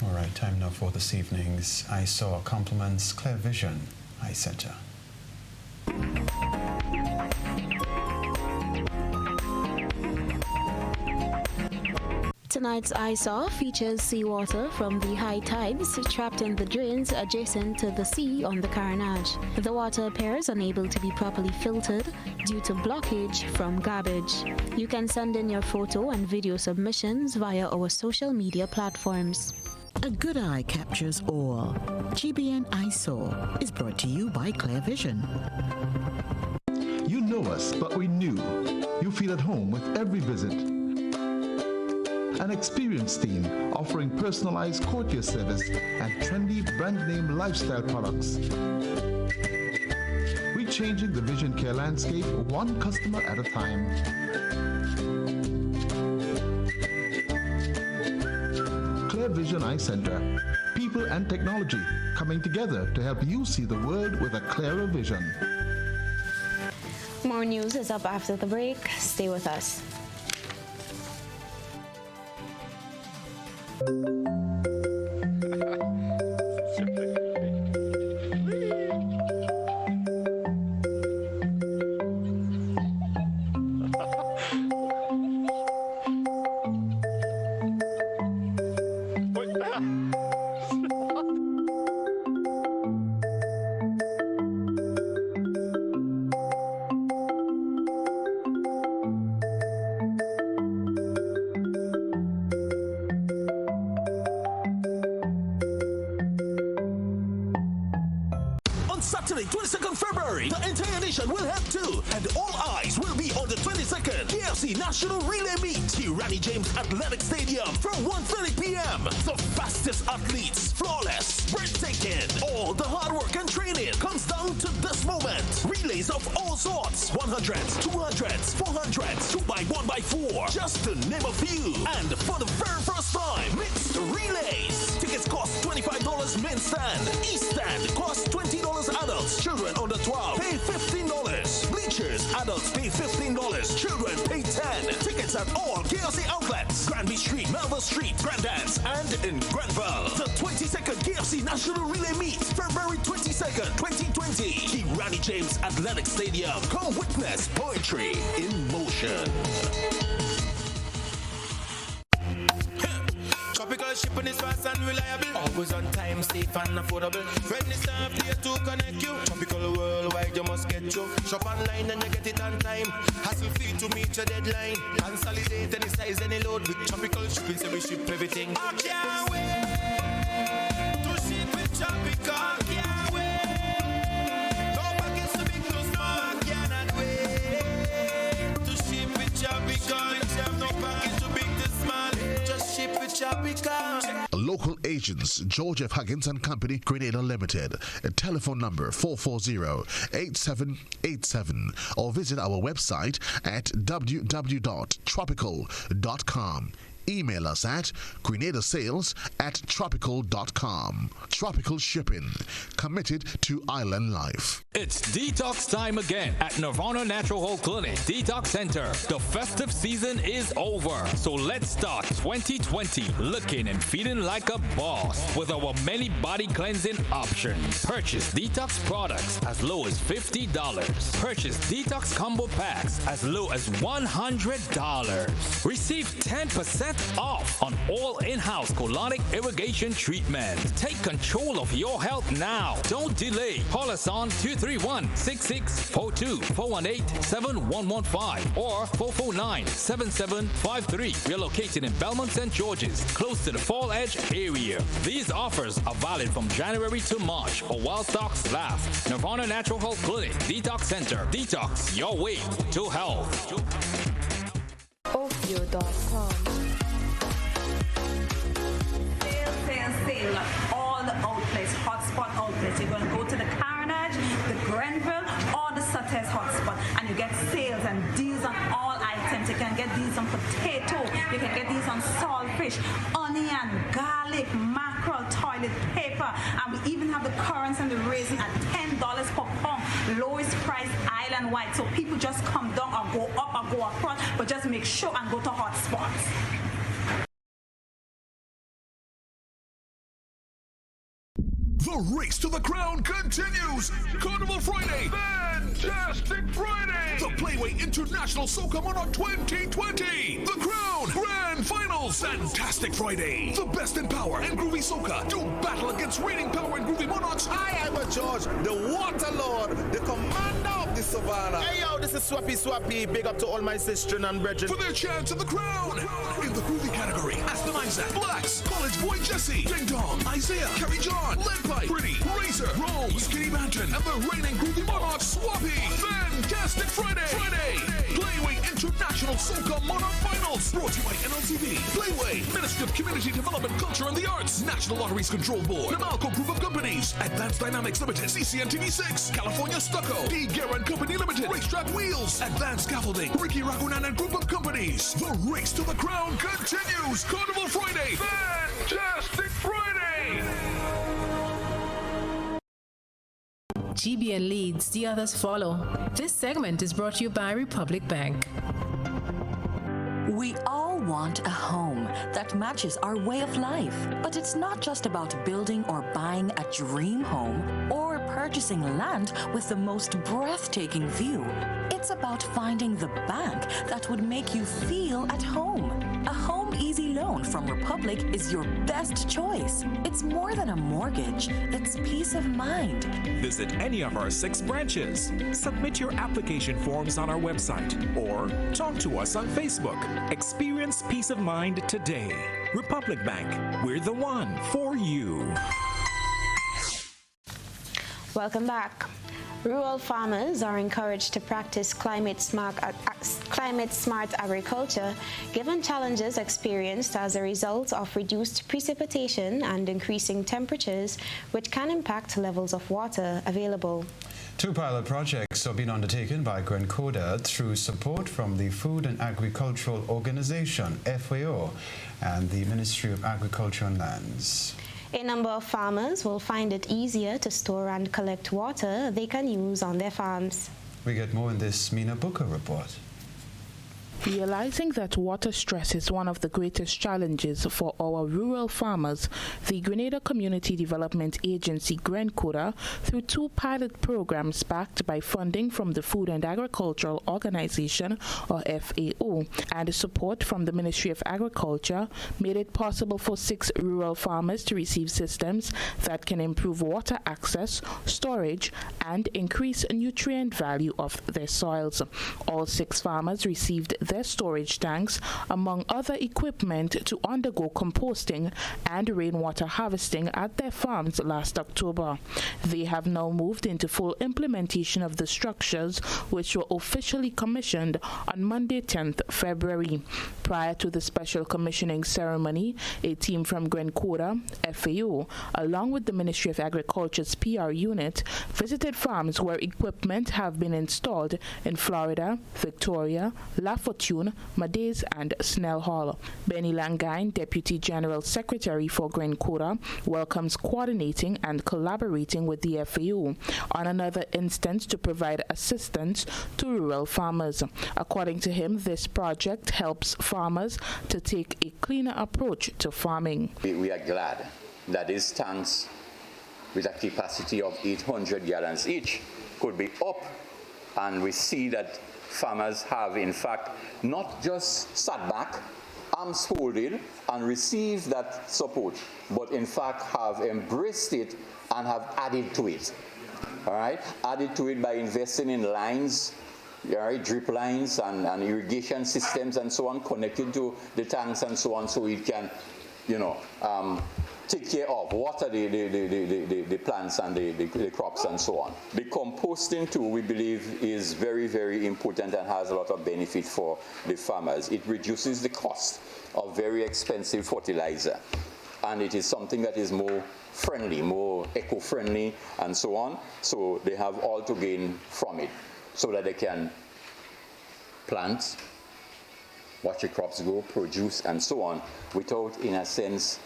All right, time now for this evening's I Saw Compliments Clear Vision Eye Center. Tonight's I Saw features seawater from the high tides trapped in the drains adjacent to the sea on the Carenage. The water appears unable to be properly filtered due to blockage from garbage. You can send in your photo and video submissions via our social media platforms. A good eye captures all. GBN I Saw is brought to you by Clear Vision. You know us, but we knew. You feel at home with every visit. An experienced team offering personalized courtier service and trendy brand name lifestyle products. We're changing the vision care landscape one customer at a time. Clear Vision Eye Center. People and technology coming together to help you see the world with a clearer vision. More news is up after the break. Stay with us. Saturday, 22nd February, the entire nation will head to, and all eyes will be on the 22nd KFC National Relay Meet, Rani James Athletic Stadium from 1:30 p.m. The fastest athletes, flawless, breathtaking. All the hard work and training comes down to this moment. Relays of all sorts, 100s, 200s, 400s, 2x1x4, just to name a few. And for the very first time, mixed relays. Tickets cost $25 main stand. East stand costs $20 adults. Children under 12 pay $15. Bleachers, adults pay $15. Children pay $10. Tickets at all KFC outlets. Granby Street, Melville Street, Grandance, and in Granville. The 22nd KFC National Relay Meet, February 22nd, 2020. Rani James Athletic Stadium. Come witness poetry in motion. Tropical shipping is fast and reliable. Always on time, safe and affordable. Friendly staff here to connect you. Tropical worldwide, you must get you. Shop online and you get it on time. Hassle free to meet your deadline. Consolidate any size, any load with tropical shipping, so we ship everything. I can't wait to ship with Tropical. I can't wait. No package too big, too small. I cannot wait to ship with Tropical. No package too big, too small. Just ship with Tropical. Local agents, George F. Huggins and Company, Grenada Limited. Telephone number 440-8787 or visit our website at www.tropical.com. Email us at grenadasales@tropical.com. Tropical Shipping, committed to island life. It's detox time again at Nirvana Natural Health Clinic Detox Center. The festive season is over, so let's start 2020 looking and feeling like a boss with our many body cleansing options. Purchase detox products as low as $50. Purchase detox combo packs as low as $100. Receive 10% off on all in-house colonic irrigation treatment. Take control of your health now. Don't delay. Call us on 231-6642, 418-7115, or 449-7753. We are located in Belmont St. George's, close to the Fall Edge area. These offers are valid from January to March or while stocks last. Nirvana Natural Health Clinic Detox Center. Detox your way to health. Opio.com. Sale. All the outlets, hotspot outlets. You're going to go to the Carnage, the Grenville, or the Sutter's hotspot, and you get sales and deals on all items. You can get these on potato, you can get these on saltfish, onion, garlic, mackerel, toilet paper, and we even have the currants and the raisin at $10 per pound. Lowest price island-wide. So people just come down or go up or go across, but just make sure and go to hotspots. The race to the crown continues. Carnival Friday, Fantastic Friday. The Playway International Soca Monarch 2020. The Crown Grand Finals, Fantastic Friday. The best in power and groovy soca do battle against reigning power and groovy monarchs. I am a George, the Water Lord, the commander of the Savannah. Hey yo, this is Swappy. Big up to all my sisters and brethren. For their chance at the crown. In the groovy category, Aston Isaac, Blacks, College Boy Jesse, Ding Dong, Isaiah, Kerry John, Leadpipe, Pretty, Razor, Rome, Skinny Banton, and the reigning groovy monarch Swappy. Fantastic Friday. Playway International Soca Monarch Finals. Brought to you by NLTV, Playway, Ministry of Community Development, Culture and the Arts, National Lotteries Control Board, Namalco Group of Companies, Advanced Dynamics Limited, CCN TV6, California Stucco, D. Guerra and Company Limited, Racetrack Wheels, Advanced Scaffolding, Ricky Ragunan and Group of Companies. The race to the crown continues. Carnival Friday. Fantastic Friday. GBN leads, the others follow. This segment is brought to you by Republic Bank. We all want a home that matches our way of life. But it's not just about building or buying a dream home or purchasing land with the most breathtaking view. It's about finding the bank that would make you feel at home. A Home Easy Loan from Republic is your best choice. It's more than a mortgage, it's peace of mind. Visit any of our 6 branches. Submit your application forms on our website or talk to us on Facebook. Experience peace of mind today. Republic Bank, we're the one for you. Welcome back. Rural farmers are encouraged to practice climate-smart agriculture, given challenges experienced as a result of reduced precipitation and increasing temperatures, which can impact levels of water available. 2 pilot projects are being undertaken by Grencoda through support from the Food and Agricultural Organization, FAO, and the Ministry of Agriculture and Lands. A number of farmers will find it easier to store and collect water they can use on their farms. We get more in this Mina Booker report. Realizing that water stress is one of the greatest challenges for our rural farmers, the Grenada Community Development Agency, GrenCoda, through 2 pilot programs backed by funding from the Food and Agricultural Organization, or FAO, and support from the Ministry of Agriculture, made it possible for 6 rural farmers to receive systems that can improve water access, storage, and increase nutrient value of their soils. All 6 farmers received their storage tanks, among other equipment, to undergo composting and rainwater harvesting at their farms last October. They have now moved into full implementation of the structures, which were officially commissioned on Monday, 10th February. Prior to the special commissioning ceremony, a team from GrenCoda, FAO, along with the Ministry of Agriculture's PR unit, visited farms where equipment have been installed in Florida, Victoria, La Fortune, Madez, and Snell Hall. Benny Langine, Deputy General Secretary for GrenCoda, welcomes coordinating and collaborating with the FAO on another instance to provide assistance to rural farmers. According to him, this project helps farmers to take a cleaner approach to farming. We are glad that these tanks, with a capacity of 800 gallons each, could be up, and we see that farmers have in fact not just sat back, arms folded, and received that support, but in fact have embraced it and have added to it. All right, added to it by investing in lines, all right, drip lines and irrigation systems and so on, connected to the tanks and so on, so it can, take care of, water the plants and the crops and so on. The composting too, we believe, is very, very important and has a lot of benefit for the farmers. It reduces the cost of very expensive fertilizer, and it is something that is more friendly, more eco-friendly and so on. So they have all to gain from it, so that they can plant, watch the crops grow, produce and so on, without, in a sense,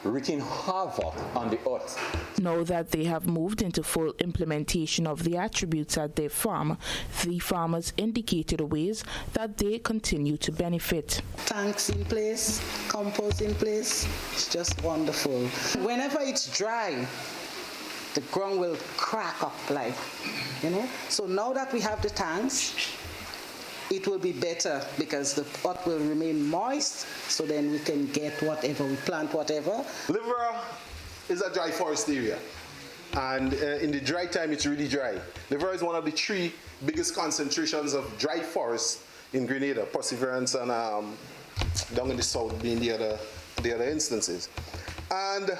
wreaking havoc on the earth. Now that they have moved into full implementation of the attributes at their farm, the farmers indicated ways that they continue to benefit. Tanks in place, compost in place, it's just wonderful. Whenever it's dry, the ground will crack up, So now that we have the tanks, it will be better because the pot will remain moist, so then we can get whatever, we plant whatever. Livera is a dry forest area, and in the dry time it's really dry. Livera is one of the 3 biggest concentrations of dry forest in Grenada, Perseverance and down in the south being the other instances. And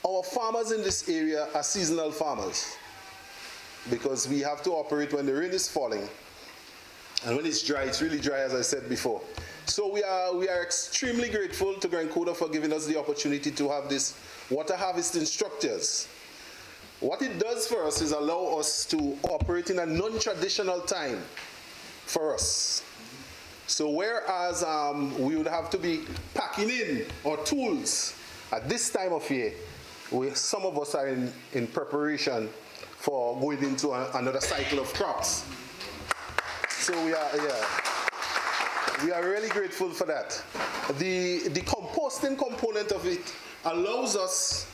our farmers in this area are seasonal farmers, because we have to operate when the rain is falling, and when it's dry, it's really dry, as I said before. So we are extremely grateful to GrenCoda for giving us the opportunity to have this water harvesting structures. What it does for us is allow us to operate in a non-traditional time for us. So whereas we would have to be packing in our tools at this time of year, some of us are in preparation for going into another cycle of crops. So we are really grateful for that. The composting component of it allows us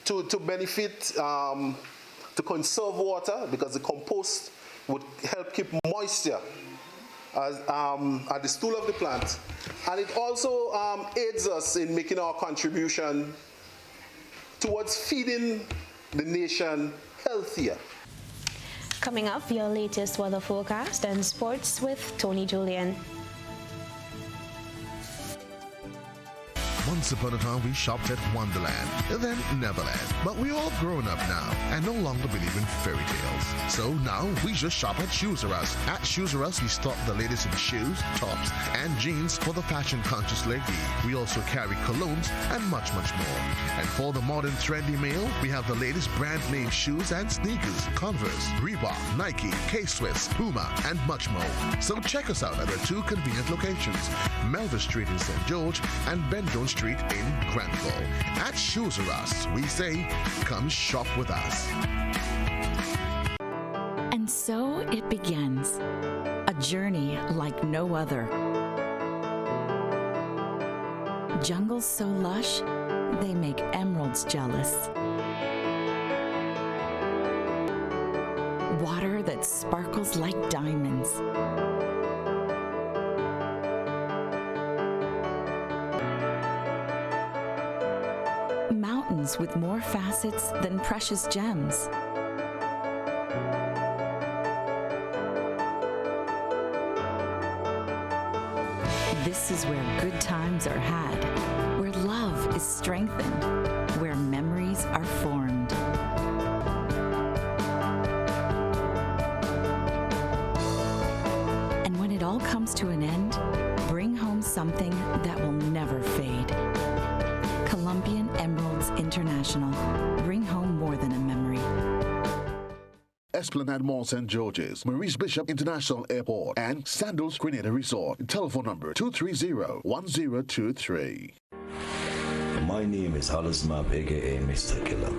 to benefit, to conserve water, because the compost would help keep moisture at the stool of the plant. And it also aids us in making our contribution towards feeding the nation healthier. Coming up, your latest weather forecast and sports with Tony Julian. Once upon a time, we shopped at Wonderland, then Neverland. But we're all grown up now and no longer believe in fairy tales. So now we just shop at Shoes R Us. At Shoes R Us, we stock the latest in shoes, tops, and jeans for the fashion-conscious lady. We also carry colognes and much, much more. And for the modern trendy male, we have the latest brand name shoes and sneakers, Converse, Reebok, Nike, K-Swiss, Puma, and much more. So check us out at our 2 convenient locations, Melville Street in St. George and Ben Jones Street in Granville. At Shoes R Us, we say, come shop with us. And so it begins. journey like no other. Jungles so lush, they make emeralds jealous. Water that sparkles like diamonds. Mountains with more facets than precious gems. This is where good times are had, where love is strengthened, where memories are formed. And when it all comes to an end, bring home something that will never fade. Colombian Emeralds International. Bring home more than a memory. Esplanade Mall St. George's, Maurice Bishop International Airport, and Sandals Grenada Resort. Telephone number 230-1023. My name is Hollis Map, aka Mr. Killer.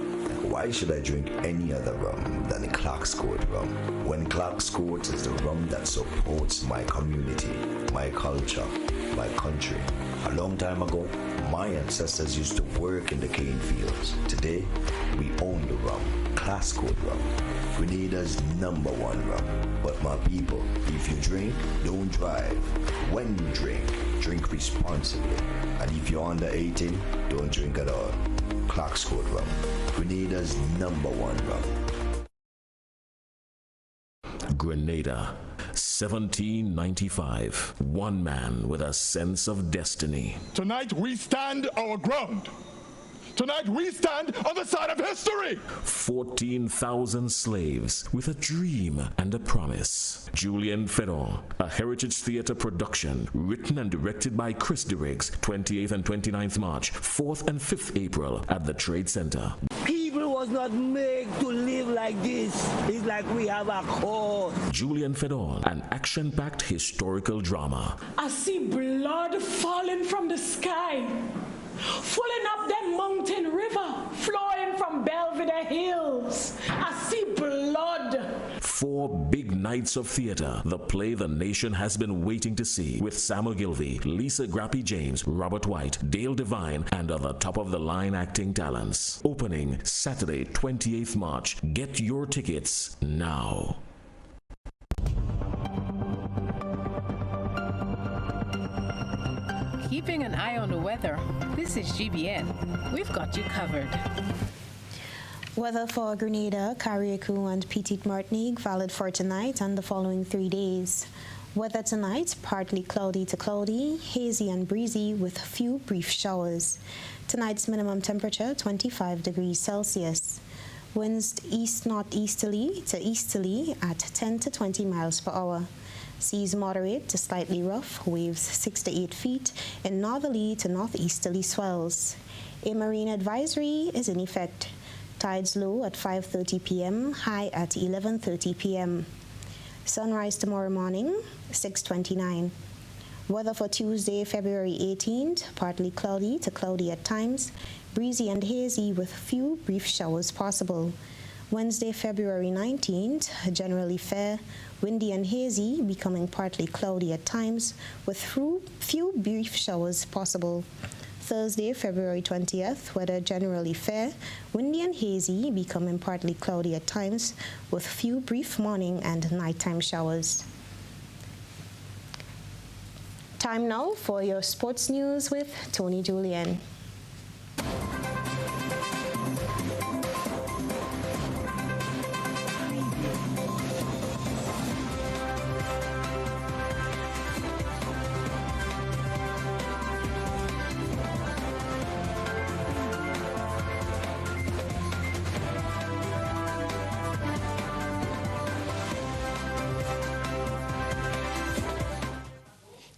Why should I drink any other rum than Clark's Court rum? When Clark's Court is the rum that supports my community, my culture, my country. A long time ago, my ancestors used to work in the cane fields. Today, we own the rum. Clark's Court rum. Grenada's #1 rum. But my people, if you drink, don't drive. When you drink, drink responsibly. And if you're under 18, don't drink at all. Clark's Court rum. Grenada's #1 rum. Grenada, 1795. One man with a sense of destiny. Tonight we stand our ground. Tonight we stand on the side of history. 14,000 slaves with a dream and a promise. Julian Fedor, a Heritage Theatre production, written and directed by Chris DeRiggs, 28th and 29th March, 4th and 5th April at the Trade Center. People was not made to live like this. It's like we have a code. Julian Fedor, an action-packed historical drama. I see blood falling from the sky, falling up that mountain river, flowing from Belvedere Hills. I see blood. 4 big nights of theater, the play the nation has been waiting to see, with Samuel Gilvey, Lisa Grappy James, Robert White, Dale Devine, and other top-of-the-line acting talents. Opening Saturday, 28th March. Get your tickets now. Keeping an eye on the weather. This is GBN. We've got you covered. Weather for Grenada, Carriacou, and Petite Martinique valid for tonight and the following 3 days. Weather tonight, partly cloudy to cloudy, hazy and breezy with a few brief showers. Tonight's minimum temperature, 25 degrees Celsius. Winds east-northeasterly to easterly at 10 to 20 miles per hour. Seas moderate to slightly rough, waves 6 to 8 feet, and northerly to northeasterly swells. A marine advisory is in effect. Tides low at 5:30 p.m., high at 11:30 p.m. Sunrise tomorrow morning, 6:29. Weather for Tuesday, February 18th, partly cloudy to cloudy at times, breezy and hazy with few brief showers possible. Wednesday, February 19th, generally fair, windy and hazy, becoming partly cloudy at times, with few brief showers possible. Thursday, February 20th, weather generally fair, windy and hazy, becoming partly cloudy at times, with few brief morning and nighttime showers. Time now for your sports news with Tony Julian.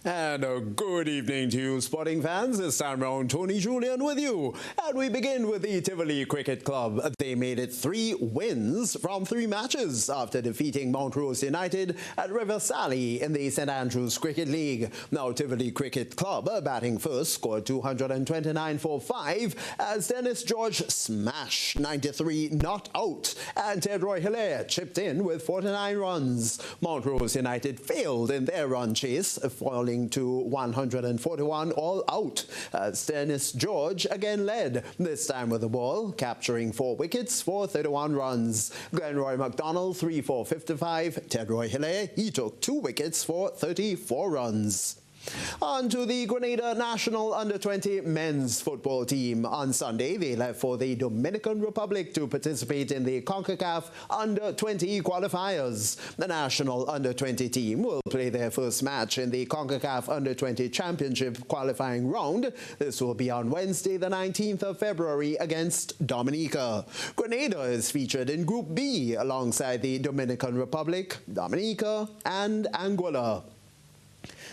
All And good evening to you, sporting fans. This time round, Tony Julian with you. And we begin with the Tivoli Cricket Club. They made it 3 wins from 3 matches after defeating Montrose United at River Sally in the St Andrews Cricket League. Now, Tivoli Cricket Club, batting first, scored 229 for 5 as Dennis George smashed 93 not out. And Ted Roy Hilaire chipped in with 49 runs. Montrose United failed in their run chase, falling to 141 all out as Dennis George again led, this time with the ball, capturing 4 wickets for 31 runs. Glenroy McDonald 3 for 55. Ted Roy Hilaire, he took 2 wickets for 34 runs. On to the Grenada national under-20 men's football team. On Sunday, they left for the Dominican Republic to participate in the CONCACAF under-20 qualifiers. The national under-20 team will play their first match in the CONCACAF under-20 championship qualifying round. This will be on Wednesday, the 19th of February against Dominica. Grenada is featured in Group B alongside the Dominican Republic, Dominica, and Angola.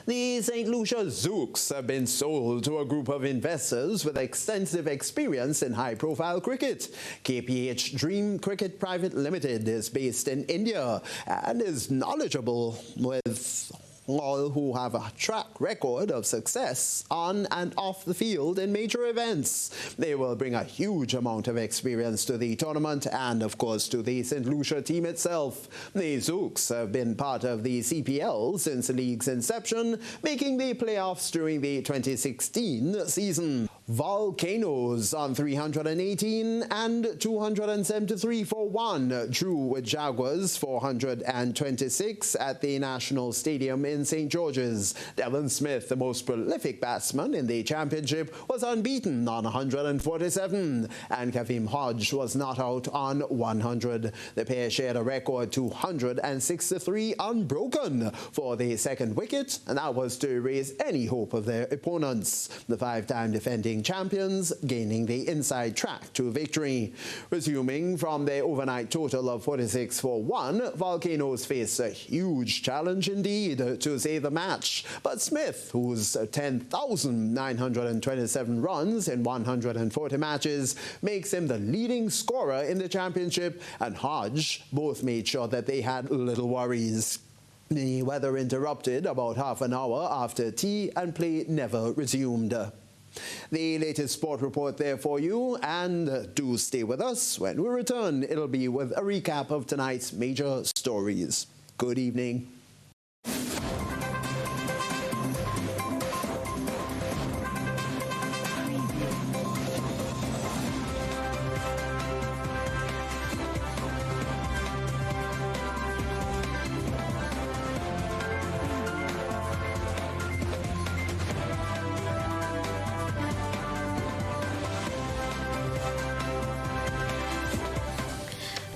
The St. Lucia Zouks have been sold to a group of investors with extensive experience in high-profile cricket. KPH Dream Cricket Private Limited is based in India and is knowledgeable with all who have a track record of success on and off the field in major events. They will bring a huge amount of experience to the tournament and, of course, to the St. Lucia team itself. The Zouks have been part of the CPL since the league's inception, making the playoffs during the 2016 season. Volcanoes on 318 and 273 for 1 drew with Jaguars 426 at the National Stadium in St. George's. Devon Smith, the most prolific batsman in the championship, was unbeaten on 147, and Kavim Hodge was not out on 100. The pair shared a record 263 unbroken for the second wicket, and that was to erase any hope of their opponents. The 5-time defending champions gaining the inside track to victory. Resuming from their overnight total of 46 for 1, Volcanoes face a huge challenge indeed to save the match. But Smith, whose 10,927 runs in 140 matches, makes him the leading scorer in the championship, and Hodge both made sure that they had little worries. The weather interrupted about half an hour after tea, and play never resumed. The latest sport report there for you, and do stay with us. When we return, it'll be with a recap of tonight's major stories. Good evening.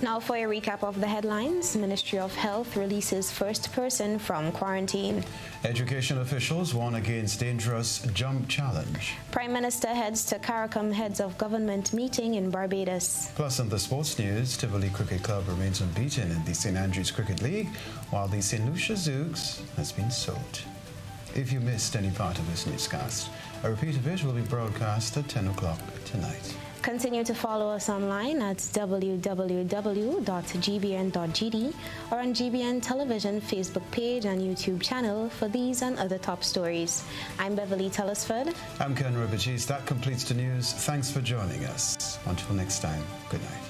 Now for a recap of the headlines. Ministry of Health releases first person from quarantine. Education officials warn against dangerous jump challenge. Prime Minister heads to CARICOM heads of government meeting in Barbados. Plus, in the sports news, Tivoli Cricket Club remains unbeaten in the St. Andrews Cricket League, while the St. Lucia Zouks has been sold. If you missed any part of this newscast, a repeat of it will be broadcast at 10 o'clock tonight. Continue to follow us online at www.gbn.gd or on GBN Television Facebook page and YouTube channel for these and other top stories. I'm Beverly Telesford. I'm Ken Robichis. That completes the news. Thanks for joining us. Until next time, good night.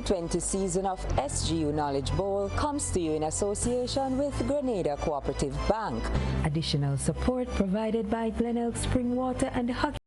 2020 season of SGU Knowledge Bowl comes to you in association with Grenada Cooperative Bank. Additional support provided by Glenelg Spring Water and the Hockey